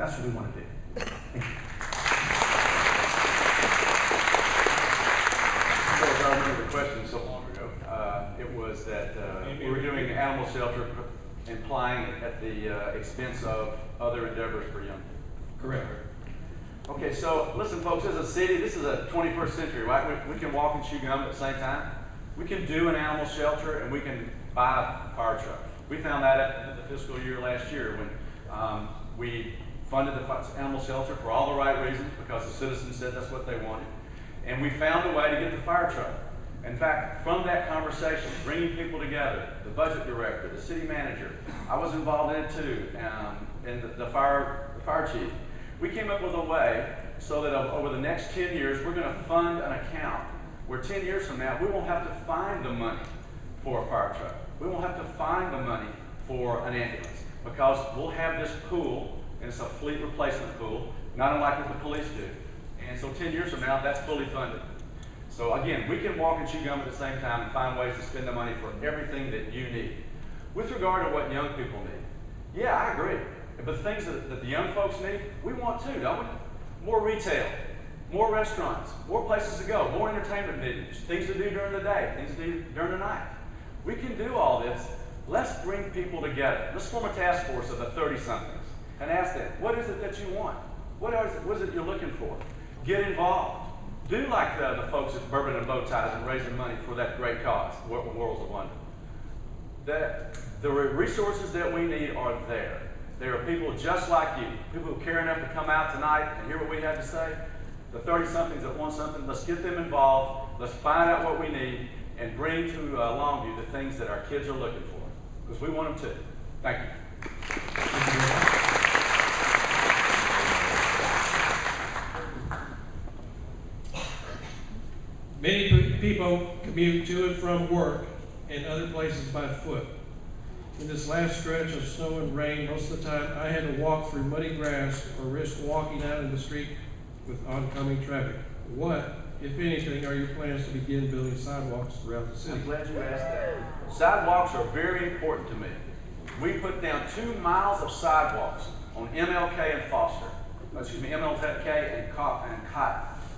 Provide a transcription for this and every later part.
That's what we want to do. Thank you. I remember the question so long ago. It was that we were doing animal shelter, implying at the expense of other endeavors for young people. Correct. Okay, so listen, folks, as a city, this is a 21st century, right? We can walk and chew gum at the same time. We can do an animal shelter and we can buy a fire truck. We found that at the fiscal year last year when we funded the animal shelter for all the right reasons because the citizens said that's what they wanted. And we found a way to get the fire truck. In fact, from that conversation, bringing people together, the budget director, the city manager, I was involved in it too, and the fire chief. We came up with a way so that over the next 10 years, we're going to fund an account where 10 years from now, we won't have to find the money for a fire truck. We won't have to find the money for an ambulance because we'll have this pool, and it's a fleet replacement pool, not unlike what the police do. And so 10 years from now, that's fully funded. So again, we can walk and chew gum at the same time and find ways to spend the money for everything that you need. With regard to what young people need, yeah, I agree. But the things that the young folks need, we want too, don't we? More retail, more restaurants, more places to go, more entertainment venues, things to do during the day, things to do during the night. We can do all this. Let's bring people together. Let's form a task force of the 30-somethings and ask them, what is it that you want? What is it you're looking for? Get involved. Do like the folks at Bourbon and Bow Ties and raising money for that great cause, Worlds of Wonder. The resources that we need are there. There are people just like you, people who care enough to come out tonight and hear what we have to say. The 30-somethings that want something, let's get them involved. Let's find out what we need and bring to Longview the things that our kids are looking for, because we want them to. Thank you. Many people commute to and from work and other places by foot. In this last stretch of snow and rain, most of the time I had to walk through muddy grass or risk walking out in the street with oncoming traffic. What, if anything, are your plans to begin building sidewalks throughout the city? I'm glad you asked that. Sidewalks are very important to me. We put down 2 miles of sidewalks on MLK and Foster. MLK and Cotton.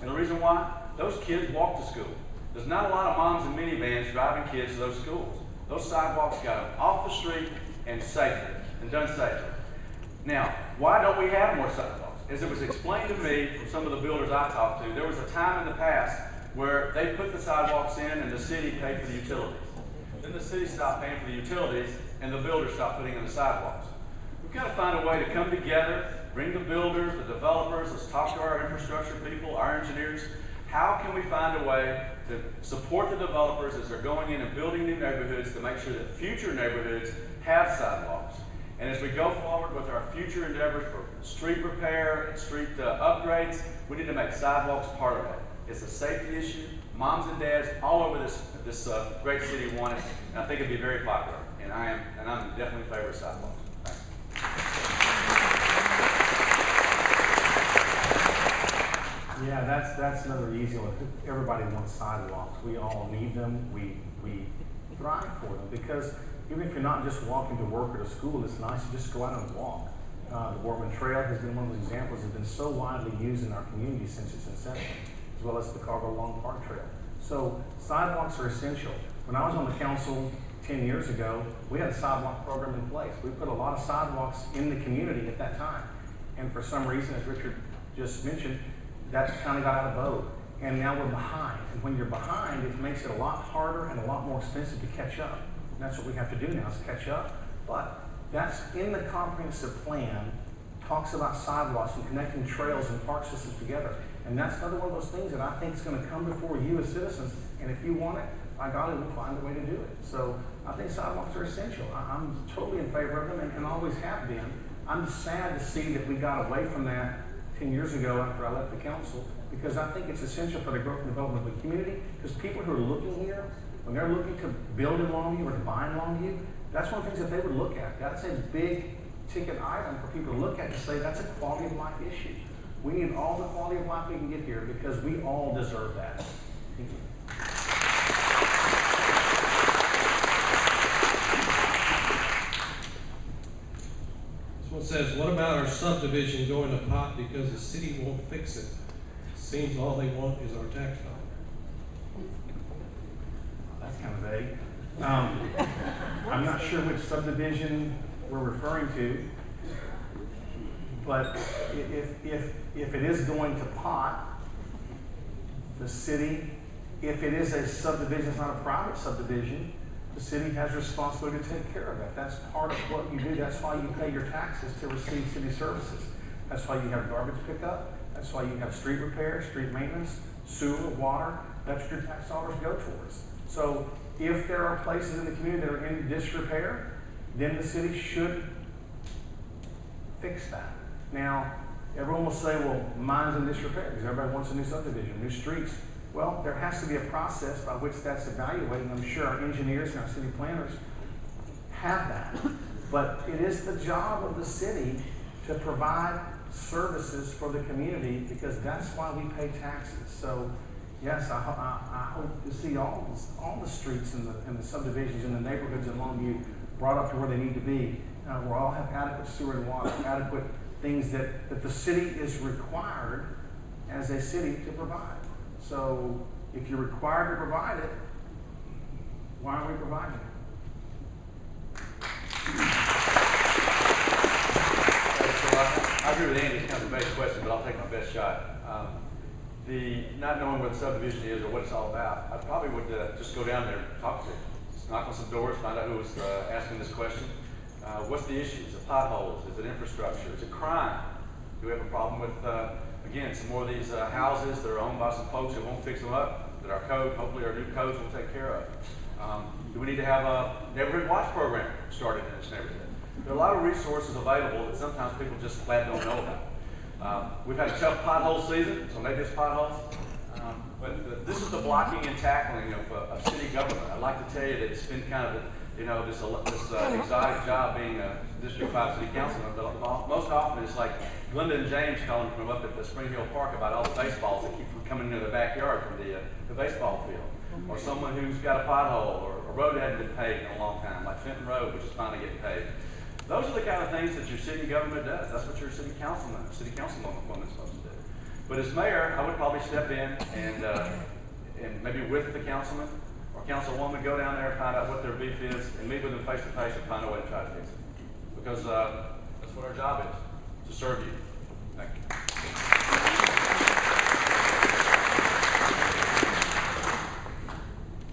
And the reason why? Those kids walk to school. There's not a lot of moms and minivans driving kids to those schools. Those sidewalks got them off the street and safely, and done safely. Now, why don't we have more sidewalks? As it was explained to me from some of the builders I talked to, there was a time in the past where they put the sidewalks in and the city paid for the utilities. Then the city stopped paying for the utilities and the builders stopped putting in the sidewalks. We've got to find a way to come together, bring the builders, the developers, let's talk to our infrastructure people, our engineers. How can we find a way to support the developers as they're going in and building new neighborhoods to make sure that future neighborhoods have sidewalks? And as we go forward with our future endeavors for street repair and street upgrades, we need to make sidewalks part of it. It's a safety issue. Moms and dads all over this great city want it, and I think it'd be very popular. And I'm definitely in favor of sidewalks. Thanks. Yeah, that's another easy one. Everybody wants sidewalks. We all need them. We thrive for them because even if you're not just walking to work or to school, it's nice to just go out and walk. The Workman Trail has been one of those examples that has been so widely used in our community since its inception, as well as the Carver Long Park Trail. So sidewalks are essential. When I was on the council 10 years ago, we had a sidewalk program in place. We put a lot of sidewalks in the community at that time. And for some reason, as Richard just mentioned, that kind of got out of vogue. And now we're behind. And when you're behind, it makes it a lot harder and a lot more expensive to catch up. And that's what we have to do now is catch up. But that's in the comprehensive plan, talks about sidewalks and connecting trails and park systems together. And that's another one of those things that I think is going to come before you as citizens. And if you want it, by golly, we'll find a way to do it. So I think sidewalks are essential. I'm totally in favor of them and always have been. I'm sad to see that we got away from that 10 years ago after I left the council, because I think it's essential for the growth and development of the community, because people who are looking here, when they're looking to build in Longview or to buy in Longview, that's one of the things that they would look at. That's a big ticket item for people to look at to say that's a quality of life issue. We need all the quality of life we can get here because we all deserve that. Thank you. I just want to says, what about our subdivision going to pot because the city won't fix it? Seems all they want is our tax dollar. That's kind of vague. I'm not sure which subdivision we're referring to, but if it is going to pot, the city, if it is a subdivision, it's not a private subdivision, the city has responsibility to take care of that. That's part of what you do. That's why you pay your taxes to receive city services. That's why you have garbage pickup. That's why you have street repair, street maintenance, sewer, water. That's what your tax dollars go towards. So if there are places in the community that are in disrepair, then the city should fix that. Now, everyone will say, well, mine's in disrepair because everybody wants a new subdivision, new streets. Well, there has to be a process by which that's evaluated, and I'm sure our engineers and our city planners have that. But it is the job of the city to provide services for the community because that's why we pay taxes. So, yes, I hope to see all the streets in the subdivisions in the neighborhoods in Longview brought up to where they need to be. Where all have adequate sewer and water, adequate things that the city is required as a city to provide. So if you're required to provide it, why aren't we providing it? I agree with Andy, it's kind of a basic question, but I'll take my best shot. The not knowing what the subdivision is or what it's all about, I probably would just go down there and talk to them. Just knock on some doors, find out who was asking this question. What's the issue? Is it potholes? Is it infrastructure? Is it crime? Do we have a problem with, again, some more of these houses that are owned by some folks who won't fix them up, that our code, hopefully our new codes will take care of? Do we need to have a neighborhood watch program started in this neighborhood? There are a lot of resources available that sometimes people just flat don't know about. We've had a tough pothole season, so maybe it's potholes. But this is the blocking and tackling of city government. I'd like to tell you that it's been kind of this exotic job being a District 5 city councilman, but most often it's like Glenda and James calling from up at the Spring Hill Park about all the baseballs that keep from coming into the backyard from the baseball field. Or someone who's got a pothole or a road that hadn't been paved in a long time, like Fenton Road, which is finally getting paved. Those are the kind of things that your city government does. That's what your city councilwoman is supposed to do. But as mayor, I would probably step in and maybe with the councilman or councilwoman go down there and find out what their beef is and meet with them face to face and find a way to try to fix it. Because that's what our job is, to serve you. Thank you.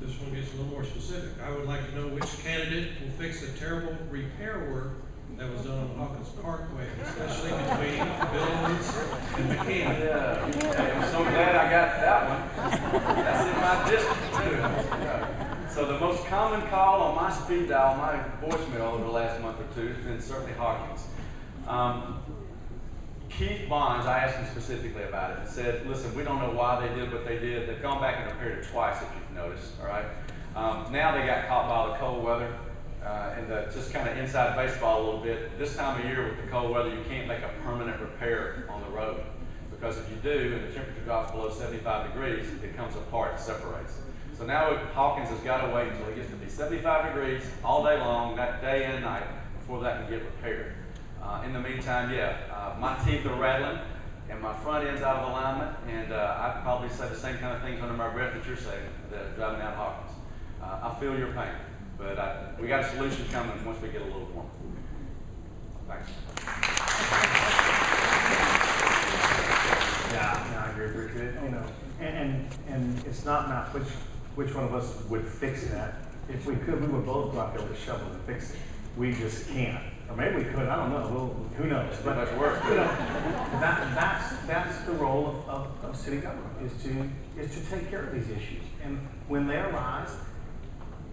This one gets a little more specific. I would like to know which candidate will fix the terrible repair work that was done on Hawkins Parkway, especially between Billings and McKinney. Yeah, I'm so glad I got that one. That's in my district too. So the most common call on my speed dial, my voicemail over the last month or two has been certainly Hawkins. Keith Bonds, I asked him specifically about it and said, listen, we don't know why they did what they did. They've gone back and repaired it twice, if you've noticed, all right? Now they got caught by the cold weather and just kind of inside baseball a little bit. This time of year with the cold weather, you can't make a permanent repair on the road because if you do and the temperature drops below 75 degrees, it comes apart, it separates. So now Hawkins has got to wait until it gets to be 75 degrees all day long, that day and night, before that can get repaired. In the meantime, my teeth are rattling and my front end's out of alignment, and I'd probably say the same kind of things under my breath that you're saying, that driving down Hawkins. I feel your pain, but we got a solution coming once we get a little warmer. Thanks. Yeah, I agree with you. You know, and it's not which one of us would fix that. If we could, we would both go out there with a shovel and fix it. We just can't. Or maybe we could, I don't know, well, who knows? But much worse. You know, that's the role of city government, is to take care of these issues. And when they arise,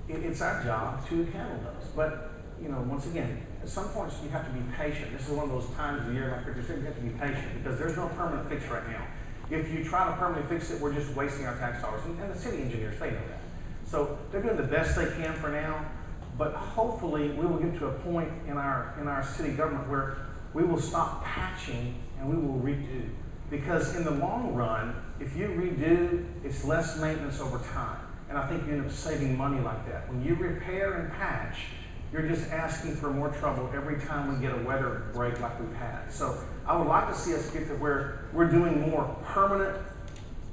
it's our job to handle those. But, you know, once again, at some points you have to be patient. This is one of those times of the year, like Richard said, you have to be patient because there's no permanent fix right now. If you try to permanently fix it, we're just wasting our tax dollars. And the city engineers, they know that. So they're doing the best they can for now. But hopefully we will get to a point in our city government where we will stop patching and we will redo. Because in the long run, if you redo, it's less maintenance over time. And I think you end up saving money like that. When you repair and patch, you're just asking for more trouble every time we get a weather break like we've had. So I would like to see us get to where we're doing more permanent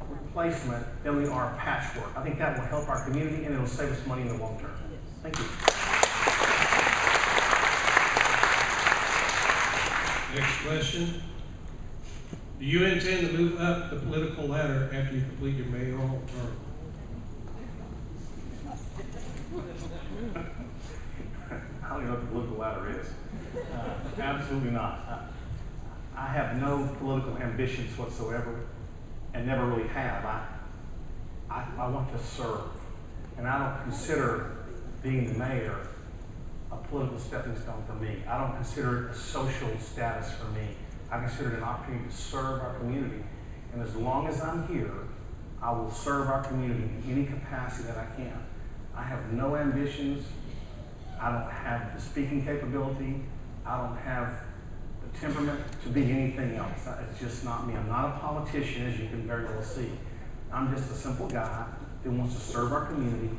replacement than we are patchwork. I think that will help our community and it'll save us money in the long term. Thank you. Next question. Do you intend to move up the political ladder after you complete your mayoral term? I don't even know what the political ladder is. Absolutely not. I have no political ambitions whatsoever and never really have. I want to serve. And I don't consider being the mayor a political stepping stone for me. I don't consider it a social status for me. I consider it an opportunity to serve our community. And as long as I'm here, I will serve our community in any capacity that I can. I have no ambitions. I don't have the speaking capability. I don't have the temperament to be anything else. It's just not me. I'm not a politician, as you can very well see. I'm just a simple guy that wants to serve our community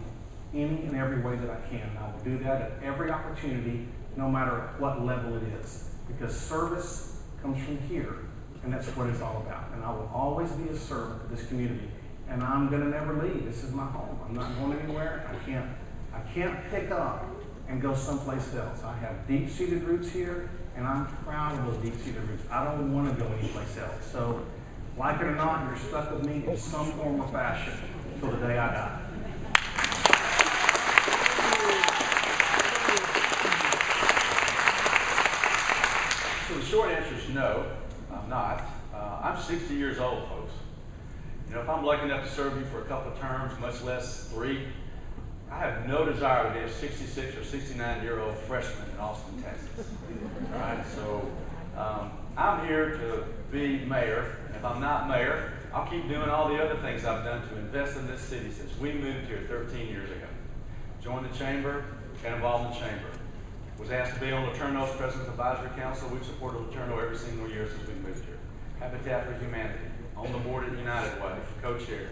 any and every way that I can. And I will do that at every opportunity, no matter what level it is. Because service comes from here, and that's what it's all about. And I will always be a servant to this community. And I'm going to never leave. This is my home. I'm not going anywhere. I can't pick up and go someplace else. I have deep-seated roots here, and I'm proud of those deep-seated roots. I don't want to go anyplace else. So, like it or not, you're stuck with me in some form or fashion till the day I die. So the short answer is no, I'm not. I'm 60 years old, folks. You know, if I'm lucky enough to serve you for a couple of terms, much less 3, I have no desire to be a 66 or 69-year-old freshman in Austin, Texas. All right, so I'm here to be mayor. If I'm not mayor, I'll keep doing all the other things I've done to invest in this city since we moved here 13 years ago. Joined the chamber, got involved in the chamber. Was asked to be on Laterno's President's Advisory Council. We've supported Laterno every single year since we moved here. Habitat for Humanity, on the board at United Way, co-chair.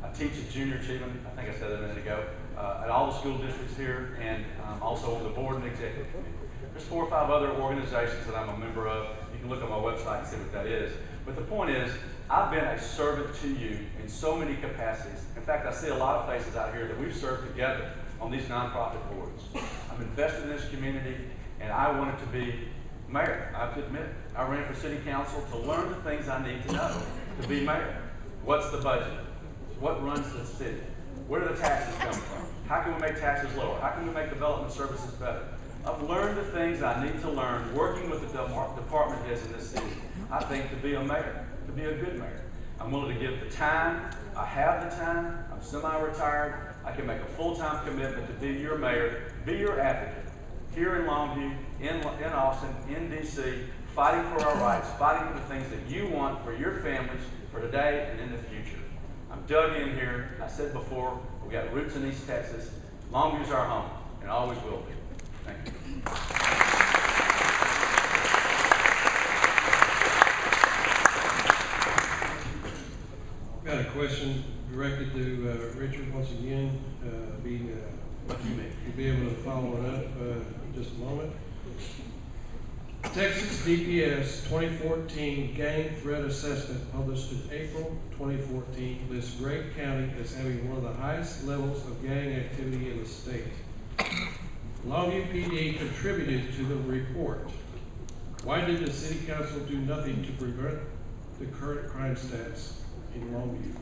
I teach at Junior Achievement, I think I said that a minute ago, at all the school districts here, and also on the board and executive committee. There's 4 or 5 other organizations that I'm a member of. You can look on my website and see what that is. But the point is, I've been a servant to you in so many capacities. In fact, I see a lot of faces out here that we've served together on these nonprofit boards. I'm invested in this community, and I wanted to be mayor. I have to admit, I ran for city council to learn the things I need to know to be mayor. What's the budget? What runs the city? Where do the taxes come from? How can we make taxes lower? How can we make development services better? I've learned the things I need to learn working with the department heads in this city, I think, to be a mayor, to be a good mayor. I'm willing to give the time. I have the time. I'm semi-retired. I can make a full-time commitment to be your mayor, be your advocate, here in Longview, in Austin, in D.C., fighting for our rights, fighting for the things that you want for your families, for today and in the future. I'm dug in here. I said before, we've got roots in East Texas. Longview's our home, and always will be. Thank you. I've got a question directed to Richard once again. You'll be able to follow it up in just a moment. Texas DPS 2014 Gang Threat Assessment published in April 2014 lists Gregg County as having one of the highest levels of gang activity in the state. Longview PD contributed to the report. Why did the City Council do nothing to prevent the current crime stats in Longview?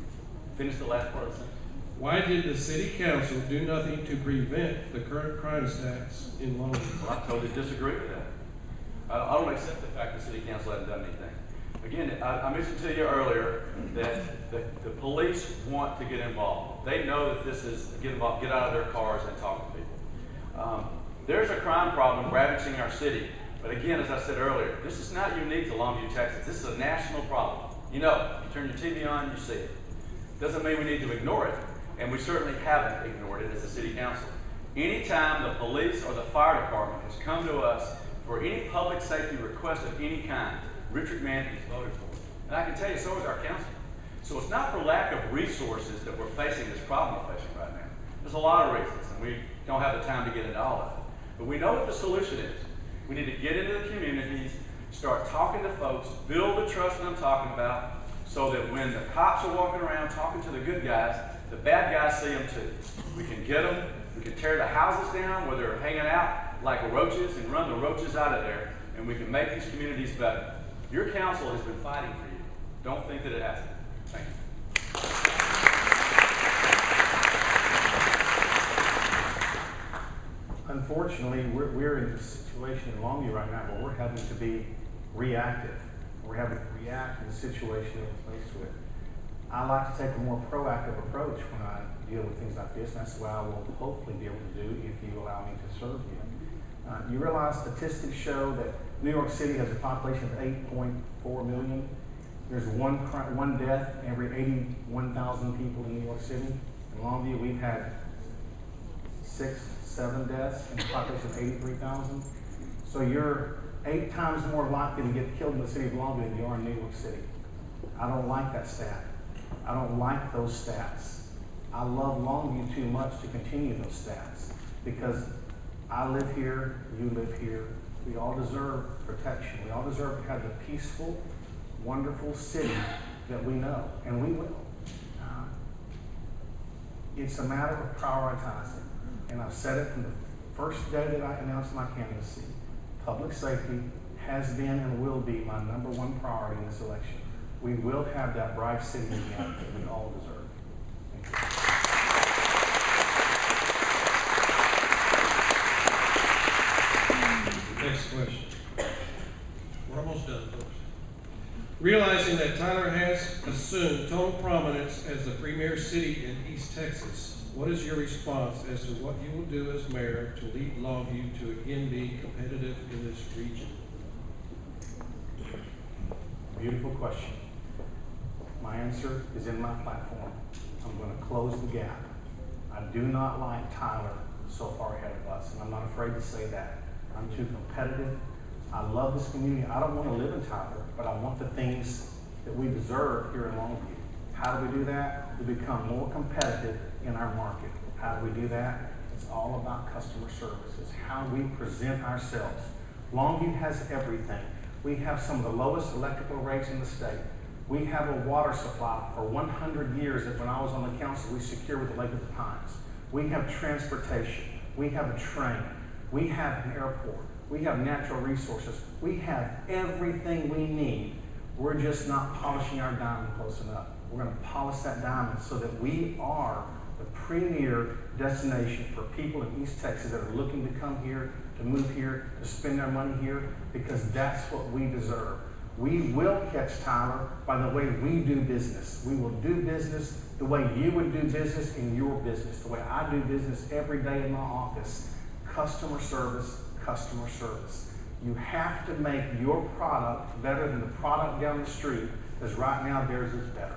Finish the last part of the sentence. Why did the City Council do nothing to prevent the current crime stats in Longview? Well, I totally disagree with that. I don't accept the fact the City Council hasn't done anything. Again, I mentioned to you earlier that the police want to get involved. They know that this is get involved, get out of their cars and talk to people. There's a crime problem ravaging our city. But again, as I said earlier, this is not unique to Longview, Texas. This is a national problem. You know, you turn your TV on, you see it. Doesn't mean we need to ignore it, and we certainly haven't ignored it as a city council. Anytime the police or the fire department has come to us for any public safety request of any kind, Richard Mann is voted for. And I can tell you, so is our council. So it's not for lack of resources that we're facing this problem we're facing right now. There's a lot of reasons, and we don't have the time to get into all of it. But we know what the solution is. We need to get into the communities, start talking to folks, build the trust that I'm talking about, so that when the cops are walking around talking to the good guys, the bad guys see them too. We can get them, we can tear the houses down where they're hanging out like roaches and run the roaches out of there, and we can make these communities better. Your council has been fighting for you. Don't think that it hasn't. Thank you. Unfortunately, we're in a situation in Longview right now where we're having to be reactive. We're having to react to the situation that we're faced with. I like to take a more proactive approach when I deal with things like this, and that's what I will hopefully be able to do if you allow me to serve you. You realize statistics show that New York City has a population of 8.4 million. There's one death every 81,000 people in New York City. In Longview, we've had 7 deaths in a population of 83,000. So you're 8 times more likely to get killed in the city of Longview than you are in New York City. I don't like that stat. I don't like those stats. I love Longview too much to continue those stats because I live here, you live here. We all deserve protection. We all deserve to have the peaceful, wonderful city that we know, and we will. It's a matter of prioritizing, and I've said it from the first day that I announced my candidacy. Public safety has been and will be my #1 priority in this election. We will have that bright city again that we all deserve. Thank you. Next question. We're almost done, folks. Realizing that Tyler has assumed total prominence as the premier city in East Texas, what is your response as to what you will do as mayor to lead Longview to again be competitive in this region? Beautiful question. My answer is in my platform. I'm going to close the gap. I do not like Tyler so far ahead of us, and I'm not afraid to say that. I'm too competitive. I love this community. I don't want to live in Tyler, but I want the things that we deserve here in Longview. How do we do that? We become more competitive in our market. How do we do that? It's all about customer service. It's how we present ourselves. Longview has everything. We have some of the lowest electrical rates in the state. We have a water supply for 100 years that when I was on the council, we secured with the Lake of the Pines. We have transportation. We have a train. We have an airport. We have natural resources. We have everything we need. We're just not polishing our diamond close enough. We're going to polish that diamond so that we are the premier destination for people in East Texas that are looking to come here, to move here, to spend their money here, because that's what we deserve. We will catch Tyler by the way we do business. We will do business the way you would do business in your business, the way I do business every day in my office. Customer service, customer service. You have to make your product better than the product down the street, because right now theirs is better.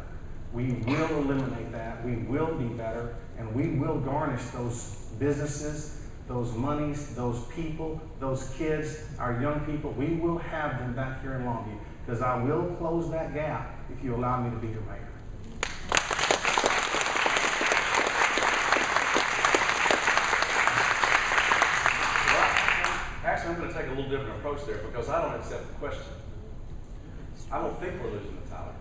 We will eliminate that. We will be better, and we will garnish those businesses, those monies, those people, those kids, our young people. We will have them back here in Longview, because I will close that gap if you allow me to be your mayor. Actually, I'm going to take a little different approach there because I don't accept the question. I don't think we're losing to Tyler.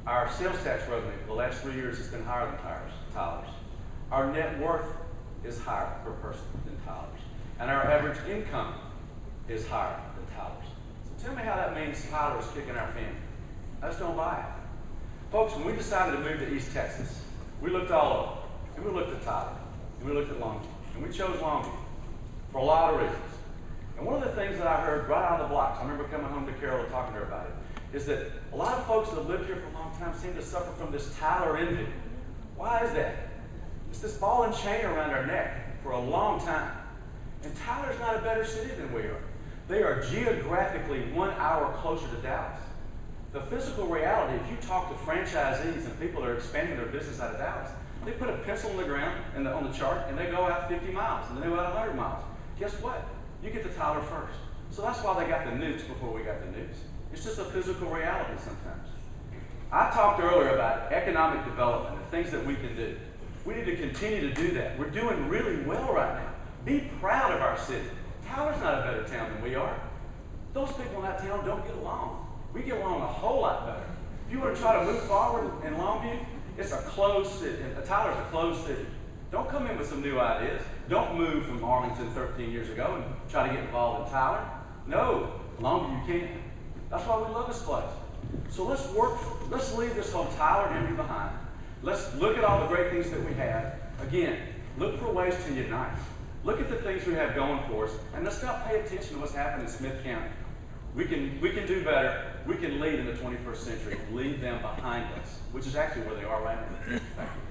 Our sales tax revenue the last 3 years has been higher than Tyler's. Our net worth is higher per person than Tyler's. And our average income is higher than Tyler's. So tell me how that means Tyler's kicking our family. I just don't buy it. Folks, when we decided to move to East Texas, we looked all over. And we looked at Tyler. And we looked at Longview. And we chose Longview for a lot of reasons. And one of the things that I heard right out of the blocks, I remember coming home to Carol and talking to her about it, is that a lot of folks that have lived here for a long time seem to suffer from this Tyler envy. Why is that? It's this ball and chain around our neck for a long time. And Tyler's not a better city than we are. They are geographically 1 hour closer to Dallas. The physical reality, if you talk to franchisees and people that are expanding their business out of Dallas, they put a pencil in the ground on the chart and they go out 50 miles and then they go out 100 miles. Guess what? You get to Tyler first. So that's why they got the nukes before we got the nukes. It's just a physical reality sometimes. I talked earlier about economic development and things that we can do. We need to continue to do that. We're doing really well right now. Be proud of our city. Tyler's not a better town than we are. Those people in that town don't get along. We get along a whole lot better. If you want to try to move forward in Longview, it's a closed city. Tyler's a closed city. Don't come in with some new ideas. Don't move from Arlington 13 years ago and try to get involved in Tyler. No, Longview you can't. That's why we love this place. So let's leave this whole Tyler and Henry behind. Let's look at all the great things that we have. Again, look for ways to unite. Look at the things we have going for us, and let's not pay attention to what's happening in Smith County. We can do better. We can lead in the 21st century, leave them behind us, which is actually where they are right now. Thank you.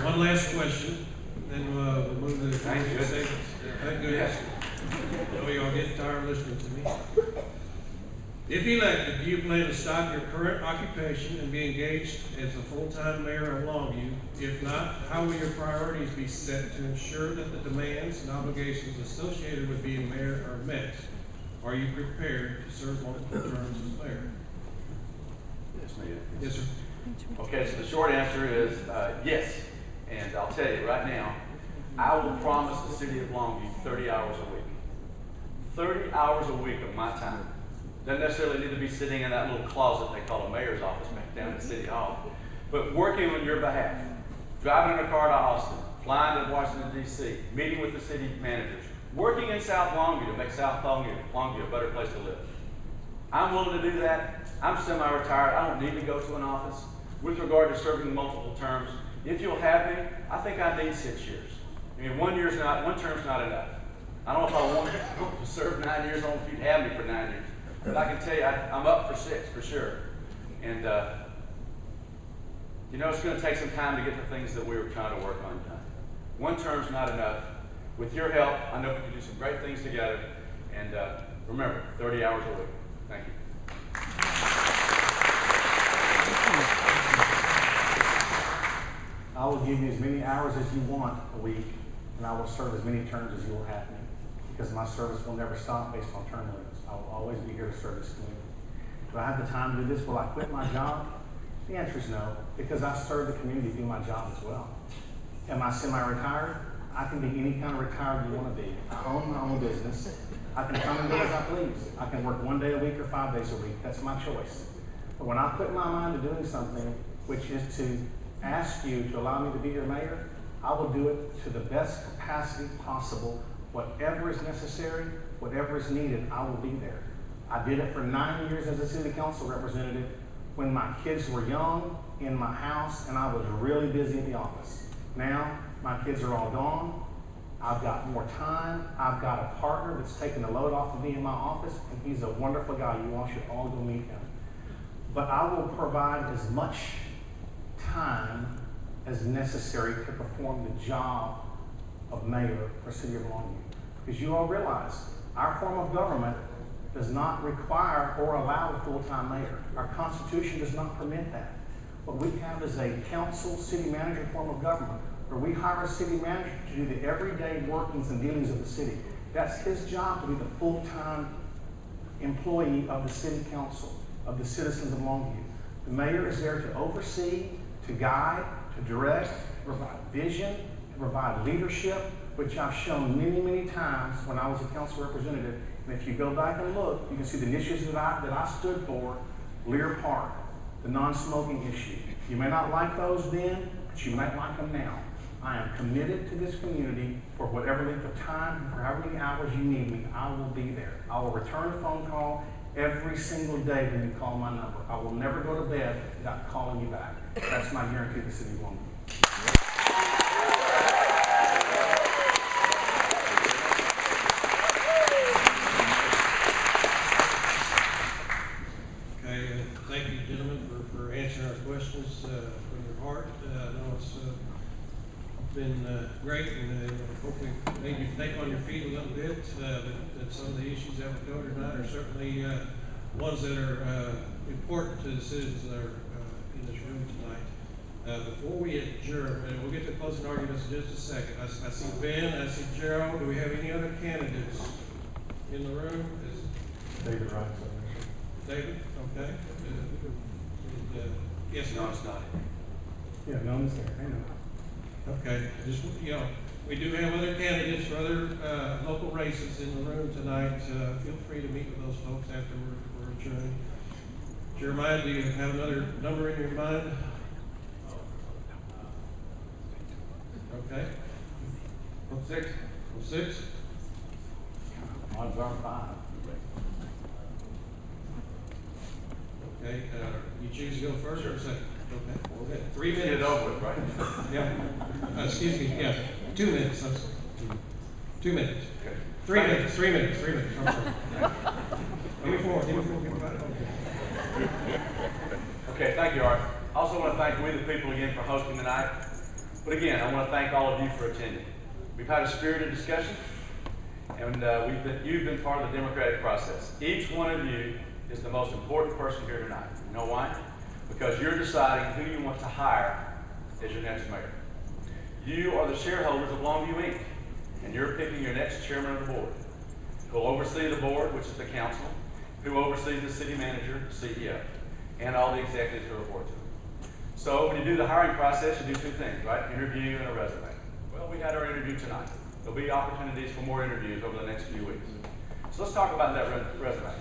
One last question, then we'll move to the Thank you. statements. Thank goodness. I know y'all get tired of listening to me. If elected, do you plan to stop your current occupation and be engaged as a full-time mayor of Longview? If not, how will your priorities be set to ensure that the demands and obligations associated with being mayor are met? Are you prepared to serve multiple terms as mayor? Yes, Mayor. Yes, sir. Okay, so the short answer is yes. And I'll tell you right now, I will promise the city of Longview 30 hours a week. 30 hours a week of my time. Doesn't necessarily need to be sitting in that little closet they call a mayor's office back down at City Hall. But working on your behalf. Driving in a car to Austin, flying to Washington, D.C., meeting with the city managers, working in South Longview to make South Longview a better place to live. I'm willing to do that. I'm semi-retired. I don't need to go to an office. With regard to serving multiple terms, if you'll have me, I think I need 6 years. I mean, one term's not enough. I don't know if I want to serve 9 years. I don't know if you'd have me for 9 years. But I can tell you, I'm up for 6 for sure. And, you know, it's going to take some time to get the things that we were trying to work on done. One term's not enough. With your help, I know we can do some great things together. And remember, 30 hours a week. Thank you. I will give you as many hours as you want a week, and I will serve as many terms as you will have me, because my service will never stop based on term limits. I will always be here to serve this community. Do I have the time to do this? Will I quit my job? The answer is no, because I've served the community through my job as well. Am I semi-retired? I can be any kind of retired you want to be. I own my own business. I can come and go as I please. I can work 1 day a week or 5 days a week. That's my choice. But when I put my mind to doing something, which is to ask you to allow me to be your mayor, I will do it to the best capacity possible. Whatever is necessary, whatever is needed, I will be there. I did it for 9 years as a city council representative when my kids were young, in my house, and I was really busy in the office. Now, my kids are all gone. I've got more time. I've got a partner that's taking the load off of me in my office, and he's a wonderful guy. You all should all go meet him. But I will provide as much time as necessary to perform the job of mayor for City of Longview. Because you all realize our form of government does not require or allow a full-time mayor. Our Constitution does not permit that. What we have is a council city manager form of government where we hire a city manager to do the everyday workings and dealings of the city. That's his job, to be the full-time employee of the city council, of the citizens of Longview. The mayor is there to oversee, to guide, to direct, to provide vision, to provide leadership, which I've shown many, many times when I was a council representative. And if you go back and look, you can see the initiatives that I stood for. Lear Park, the non-smoking issue. You may not like those then, but you might like them now. I am committed to this community for whatever length of time, for however many hours you need me, I will be there. I will return a phone call every single day when you call my number. I will never go to bed without calling you back. That's my guarantee to the city of Longview. Okay, thank you, gentlemen, for answering our questions from your heart. I know it's been great, and hopefully made you think on your feet a little bit. That some of the issues that we go tonight are certainly ones that are important to the citizens that are in this room tonight. Before we adjourn, and we'll get to closing arguments in just a second. I see Ben, I see Gerald. Do we have any other candidates in the room? David Wright. David, okay. Yes, No, sir. it's not. Yeah, no one's there, I know. Okay, just, you know, we do have other candidates for other, local races in the room tonight. Feel free to meet with those folks after we're adjourned. Jeremiah, do you have another number in your mind? Okay. 06? 06? Odds are 5. Okay, you choose to go first or second? Okay, well, good. 3 Get minutes. it over with, right? Yeah. Excuse me, yeah, 2 minutes, I'm sorry. 2 minutes. Okay. 3 minutes, 3 minutes, 3 minutes, I'm sorry. Give me 4, give me 4, give me 5, okay. Okay, thank you, Art. I also want to thank we the people again for hosting tonight. But again, I want to thank all of you for attending. We've had a spirited discussion, and you've been part of the democratic process. Each one of you is the most important person here tonight. You know why? Because you're deciding who you want to hire as your next mayor. You are the shareholders of Longview Inc., and you're picking your next chairman of the board, who will oversee the board, which is the council, who oversees the city manager, CEO, and all the executives who report to him. So when you do the hiring process, you do 2 things, right? Interview and a resume. Well, we had our interview tonight. There'll be opportunities for more interviews over the next few weeks. So let's talk about that resume.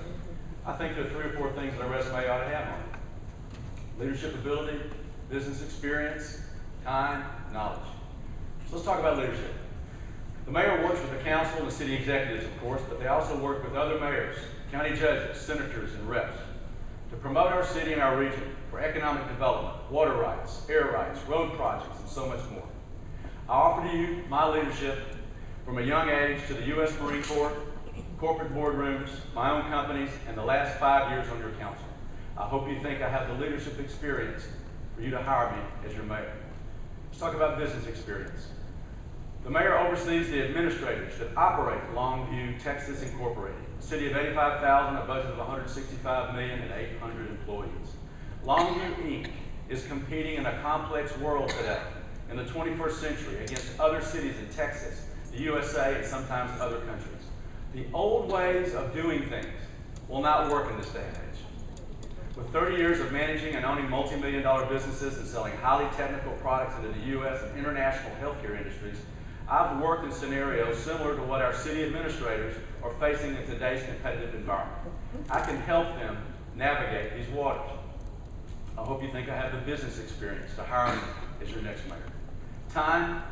I think there are 3 or 4 things that a resume ought to have on it. Leadership ability, business experience, time, knowledge. So let's talk about leadership. The mayor works with the council and the city executives, of course, but they also work with other mayors, county judges, senators, and reps to promote our city and our region for economic development, water rights, air rights, road projects, and so much more. I offer to you my leadership from a young age to the U.S. Marine Corps, corporate boardrooms, my own companies, and the last 5 years on your council. I hope you think I have the leadership experience for you to hire me as your mayor. Let's talk about business experience. The mayor oversees the administrators that operate Longview, Texas Incorporated, a city of 85,000, a budget of 165 million, and 800 employees. Longview Inc. is competing in a complex world today, in the 21st century, against other cities in Texas, the USA, and sometimes other countries. The old ways of doing things will not work in this day and age. With 30 years of managing and owning multi-million-dollar businesses and selling highly technical products into the U.S. and international healthcare industries, I've worked in scenarios similar to what our city administrators are facing in today's competitive environment. I can help them navigate these waters. I hope you think I have the business experience to hire me as your next mayor. Time.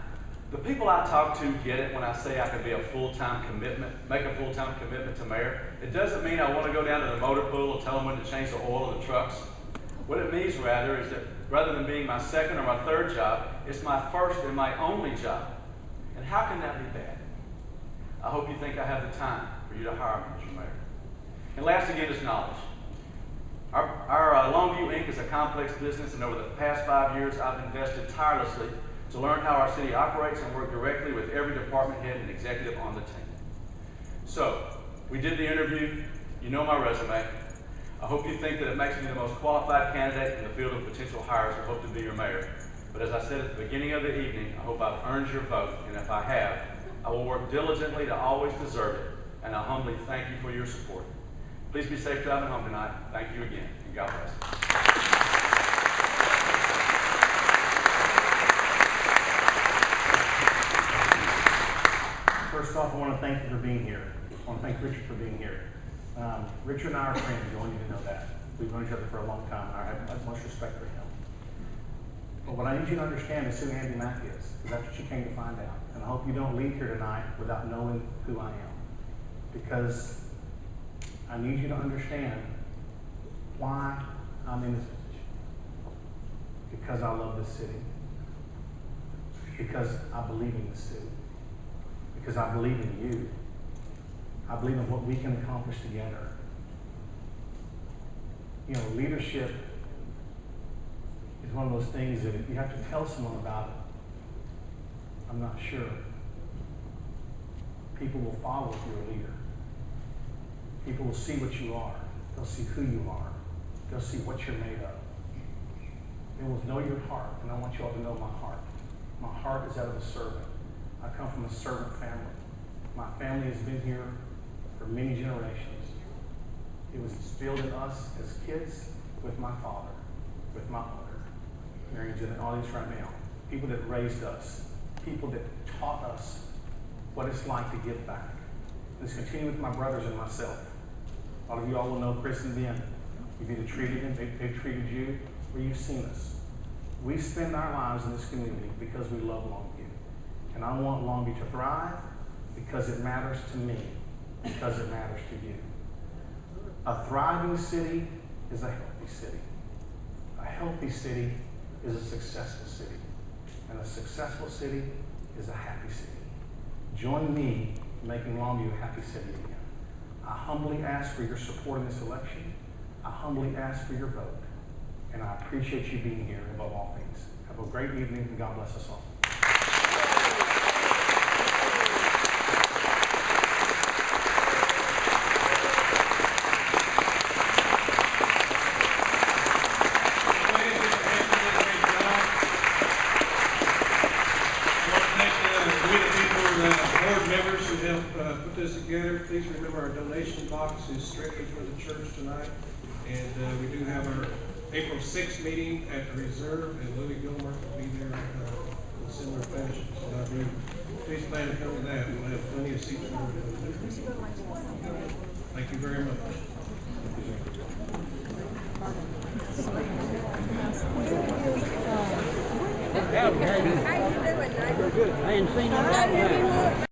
The people I talk to get it when I say I can be a full-time commitment, make a full-time commitment to mayor. It doesn't mean I want to go down to the motor pool and tell them when to change the oil of the trucks. What it means rather is that rather than being my second or my third job, it's my first and my only job. And how can that be bad? I hope you think I have the time for you to hire me as your mayor. And last again is knowledge. Our Longview Inc. is a complex business, and over the past 5 years, I've invested tirelessly to learn how our city operates and work directly with every department head and executive on the team. So, we did the interview. You know my resume. I hope you think that it makes me the most qualified candidate in the field of potential hires who hope to be your mayor. But as I said at the beginning of the evening, I hope I've earned your vote, and if I have, I will work diligently to always deserve it, and I humbly thank you for your support. Please be safe driving home tonight. Thank you again, and God bless. First off, I want to thank you for being here. I want to thank Richard for being here. Richard and I are friends. I want you to know that. We've known each other for a long time, and I have much respect for him. But what I need you to understand is who Andy Mack is, because that's what you came to find out. And I hope you don't leave here tonight without knowing who I am. Because I need you to understand why I'm in this position. Because I love this city. Because I believe in this city. Because I believe in you. I believe in what we can accomplish together. You know, leadership is one of those things that if you have to tell someone about it, I'm not sure. People will follow if you're a leader. People will see what you are. They'll see who you are. They'll see what you're made of. They will know your heart, and I want you all to know my heart. My heart is that of a servant. I come from a servant family. My family has been here for many generations. It was instilled in us as kids with my father, with my mother. Marion's in the audience right now. People that raised us. People that taught us what it's like to give back. Let's continue with my brothers and myself. A lot of you all will know Chris and Ben. You've either treated them, they've treated you, or you've seen us. We spend our lives in this community because we love Longview. And I want Longview to thrive because it matters to me, because it matters to you. A thriving city is a healthy city. A healthy city is a successful city. And a successful city is a happy city. Join me in making Longview a happy city again. I humbly ask for your support in this election. I humbly ask for your vote. And I appreciate you being here above all things. Have a great evening, and God bless us all. Members who helped put this together, please remember our donation box is strictly for the church tonight. And we do have our April 6th meeting at the Reserve, and Louis Gilmore will be there in a similar fashion. So please plan to come to that. We'll have plenty of seats for everybody. Thank you very much. How you doing, neighbor? Good. I ain't seen you.